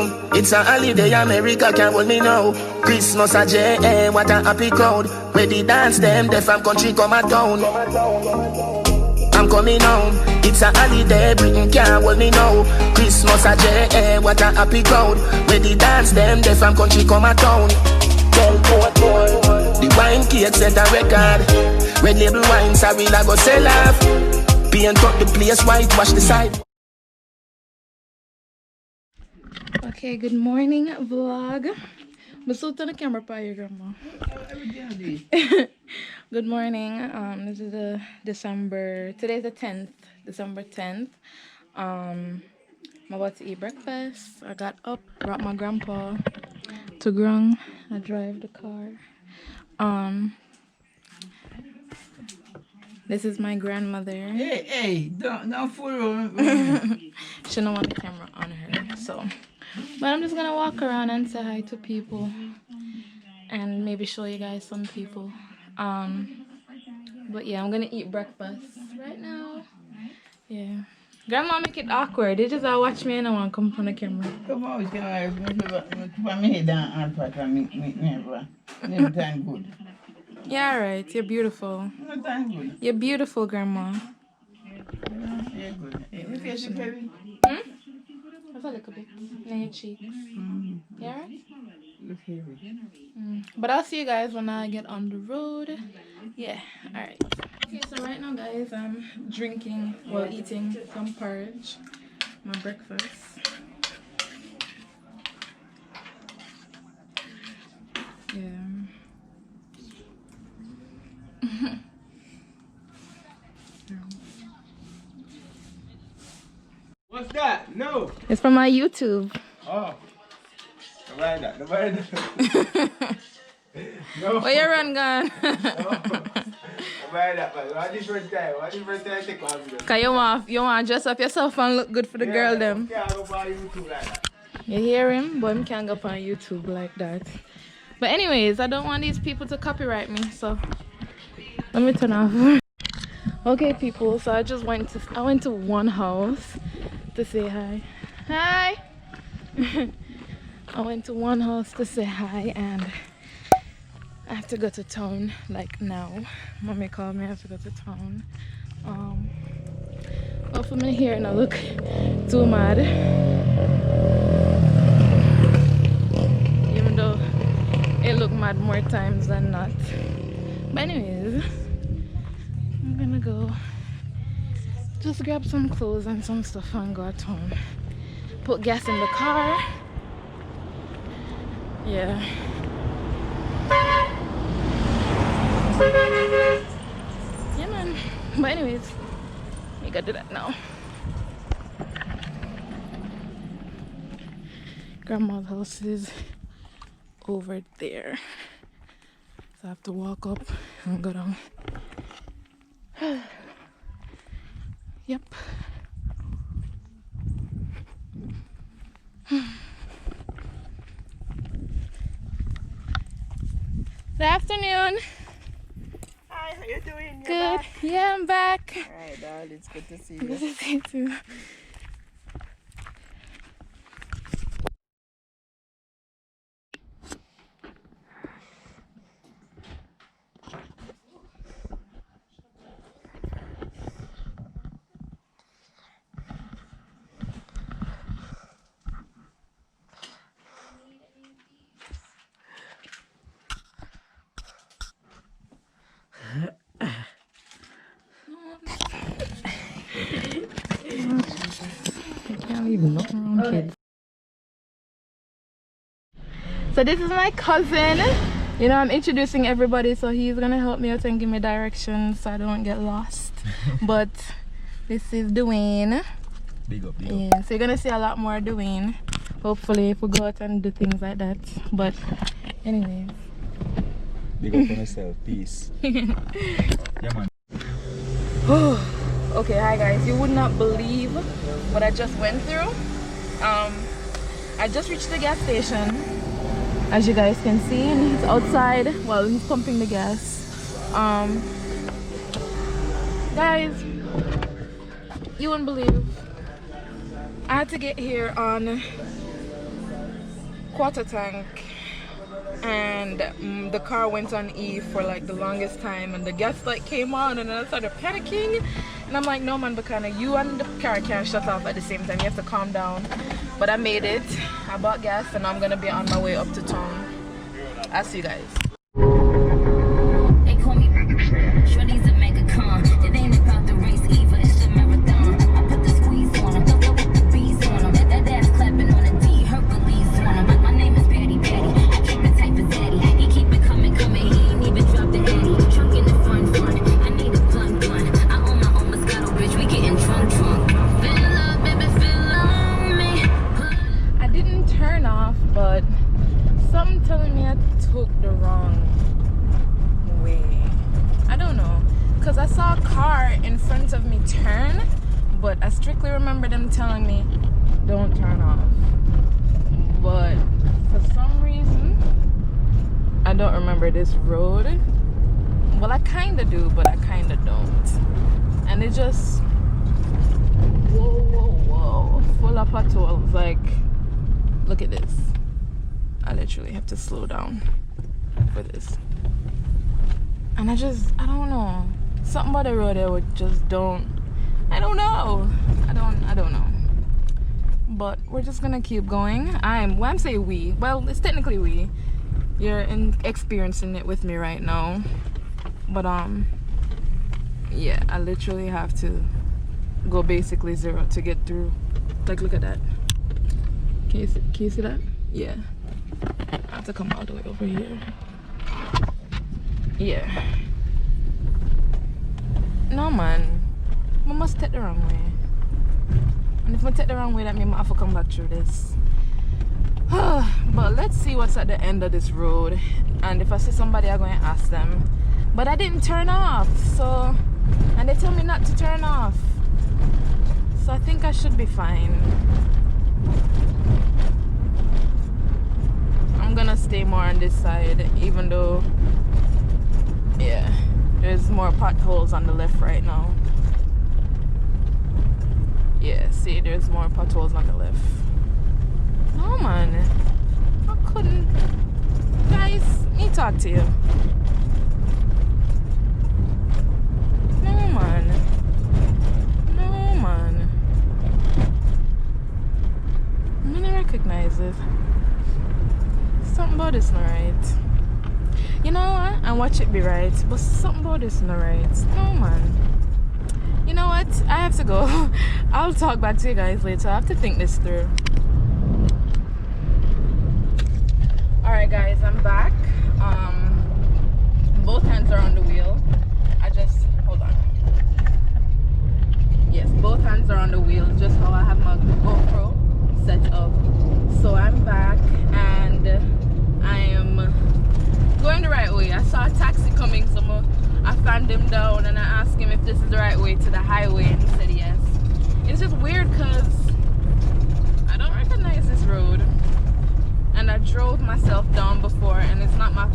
home. It's a holiday, America can't hold me now. Christmas a J, what a happy crowd. Where the dance them, the from country come a town. I'm coming home. It's a holiday, Britain can't hold me now. Christmas a J, what a happy crowd. Where the dance them, the from country come a town. Tell the wine cake set a record. Red label wine, sorry, I go sell off. Paint up the place, whitewash the side. Okay, good morning vlog. I'm still on the camera by your grandma. Good morning. This is the today's the 10th, December 10th. I'm about to eat breakfast. I got up, brought my grandpa to Grung. I drive the car. This is my grandmother. Hey, don't fool. She don't want the camera on her, so. But I'm just gonna walk around and say hi to people, and maybe show you guys some people. But yeah, I'm gonna eat breakfast right now. Yeah. Grandma make it awkward. They just watch me and I want to come on the camera. Come out, guys. Put me head down and pat and me time good. Yeah, right. You're beautiful. No time good. You're beautiful, Grandma. Yeah, good. You feel she heavy? That's a little bit. In your cheeks. Yeah, right? Look heavy. But I'll see you guys when I get on the road. Yeah, alright. Okay, so right now, guys, I'm eating some porridge. My breakfast. Yeah. What's that? No. It's from my YouTube. Oh. Nobody that. No. Where you run, gun? Nobody that. What different time take on video? Cause you want to dress up yourself and look good for the girl them. Can't go on YouTube like that. You hear him? But I can't go on YouTube like that. But anyways, I don't want these people to copyright me, so let me turn off. Okay, people. So I went to one house to say hi. Hi. I went to one house to say hi, and I have to go to town like now. Mommy called me. I have to go to town. Well, for me here, and I look too mad. Even though it looked mad more times than not. But anyways, I'm gonna go just grab some clothes and some stuff and go to home. Put gas in the car. Yeah. Yeah, man. But anyways, we gotta do that now. Grandma's house is over there, so I have to walk up and go down. Yep. Good afternoon. Hi, how you doing? Good. Yeah, I'm back. Alright, darling, it's good to see you. Good to see you too. Kids. So this is my cousin. You know, I'm introducing everybody, so he's gonna help me out and give me directions so I don't get lost. But this is Dwayne. Big up. Yeah, so you're gonna see a lot more Dwayne. Hopefully, if we go out and do things like that. But anyways. Big up on yourself. Peace. Yeah, man. Okay, hi guys. You would not believe what I just went through. I just reached the gas station, as you guys can see, and he's outside. Well, he's pumping the gas. Guys, you wouldn't believe I had to get here on quarter tank, and the car went on E for like the longest time, and the gas light came on, and then I started panicking, and I'm like, no man, Bicana, you and the car can't shut off at the same time, you have to calm down. But I made it. I bought gas, and I'm gonna be on my way up to town. I'll see you guys. They call me Shorty's a mega con. It ain't about the race either, it's the marathon. I put the squeeze on him, go with the bees on him. That ass clapping on the D, Hercules on him. My name is Patty Patty, I keep it tight for Daddy. He keep it coming, he ain't even dropped the Eddie. Trunk in the front, I need a blunt. I own my own Moscato, bitch, we getting drunk. Feel love, baby, feel on me. I didn't turn off, but something telling me I took the wrong way. I don't know, because I saw a car in front of me turn, but I strictly remember them telling me don't turn off. But for some reason I don't remember this road. Well, I kind of do, but I kind of don't. And it just whoa, full of potholes. Like, look at this. I literally have to slow down for this. And I don't know. Something about the road there would just don't. I don't know. I don't know. But we're just gonna keep going. When I'm saying we, well, it's technically we. You're experiencing it with me right now. But yeah, I literally have to go basically zero to get through. Like, look at that. Can you see that? Yeah. I have to come all the way over here. Yeah. No man, I must take the wrong way. And if I take the wrong way, that means I have to come back through this. But let's see what's at the end of this road. And if I see somebody, I'm going to ask them. But I didn't turn off, so, and they tell me not to turn off. So I think I should be fine. I'm gonna stay more on this side, even though, yeah, there's more potholes on the left right now. Yeah, see, there's more potholes on the left. No man, I couldn't. Guys, me talk to you. No man. No man. I'm gonna recognize it. Something about this not right. You know what? And watch it be right. But something about this not right. No man. You know what? I have to go. I'll talk back to you guys later. I have to think this through. Alright guys, I'm back. Both hands are on the wheel. Hold on. Yes, both hands are on the wheel, just how I have my GoPro set up. So I'm back and I am going the right way. I saw a taxi coming, so I fanned him down and I asked him if this is the right way to the highway, and he said yes. It's just weird because I don't recognize this road, and I drove myself down before, and it's not my.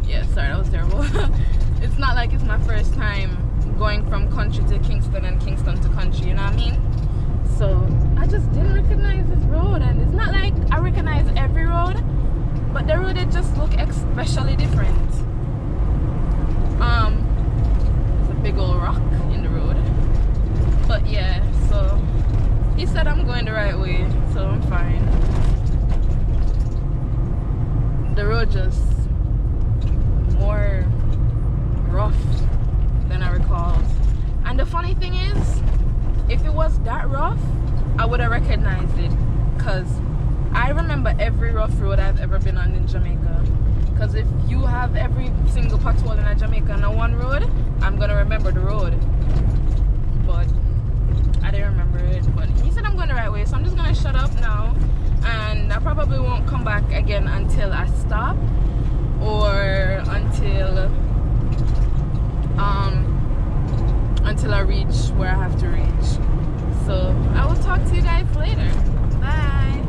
Yeah, sorry, that was terrible. It's not like it's my first time going from country to Kingston and Kingston to country, you know what I mean? So I just didn't recognize this road, and it's not like I recognize every road, but the road, it just look especially different. There's a big old rock in the road, but yeah, so he said I'm going the right way, so I'm fine. The road just more rough than I recalled. And the funny thing is, if it was that rough, I would have recognized it, because I remember every rough road I've ever been on in Jamaica. Because if you have every single pothole in a Jamaica on one road, I'm gonna remember the road. But I didn't remember it. But he said I'm going the right way, so I'm just gonna shut up now, and I probably won't come back again until I stop, or until I reach where I have to reach. So I will talk to you guys later. Bye.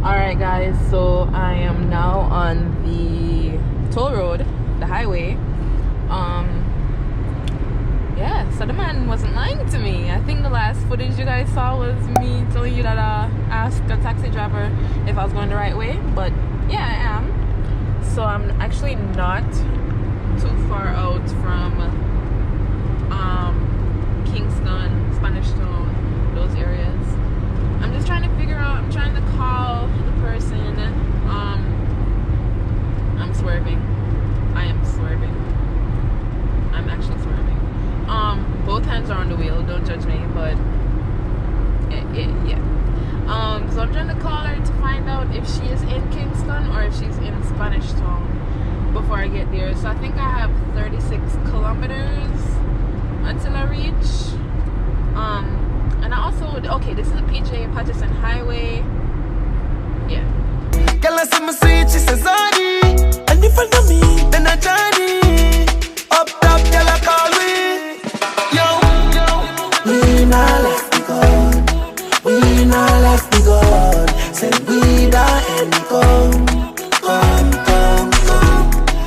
Alright guys, so I am now on the toll road, the highway. Yeah, So the man wasn't lying to me. I think the last footage you guys saw was me telling you that I asked a taxi driver if I was going the right way. But yeah, I am. So I'm actually not too far out from Kingston, Spanish Town, those areas. I'm just trying to figure out, I'm trying to call the person. I'm swerving. I am swerving. I'm actually swerving. Both hands are on the wheel, don't judge me, but yeah. So I'm trying to call her to find out if she is in Kingston or if she's in Spanish Town before I get there. So I think I have 36 kilometers until I reach. And I also, okay, this is the PJ Patterson Highway. Yeah. Girl, I see me sweet, she says Zodi. And if I know me, then I Johnny. Up top, girl, I call me. Yo, we not left me good. We not left me good. Said we not end come.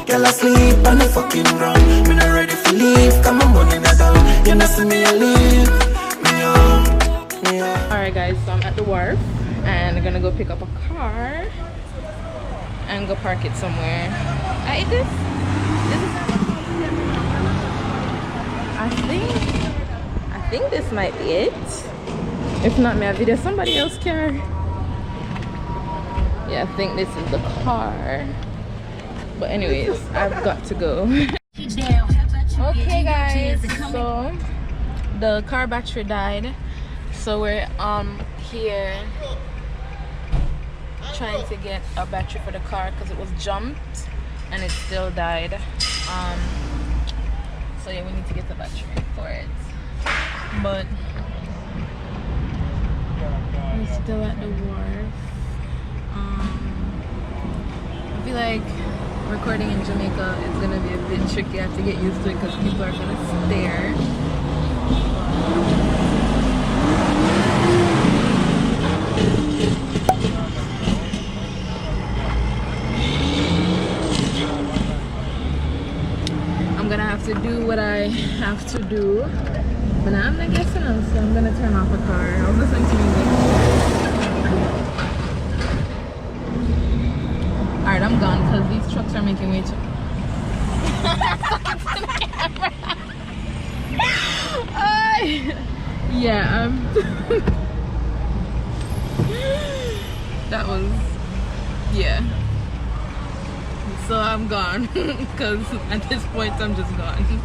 Girl, I sleep on the fucking ground. Me not ready to leave, come on, money not down. You not see me leave. Alright guys, so I'm at the wharf and I'm gonna go pick up a car and go park it somewhere. I ate this? I think this might be it. If not, may I video somebody else's car? Yeah, I think this is the car. But anyways, I've got to go. Okay guys, so the car battery died. So we're here trying to get a battery for the car because it was jumped and it still died. So yeah, we need to get the battery for it. But we're still at the wharf. I feel like recording in Jamaica is gonna be a bit tricky. I have to get used to it because people are gonna stare. I'm gonna have to do what I have to do, but now I'm not guessing else, so I'm gonna turn off the car. I was listening to music. Alright, I'm gone because these trucks are making way too. Yeah, that was, yeah. So I'm gone because at this point I'm just gone.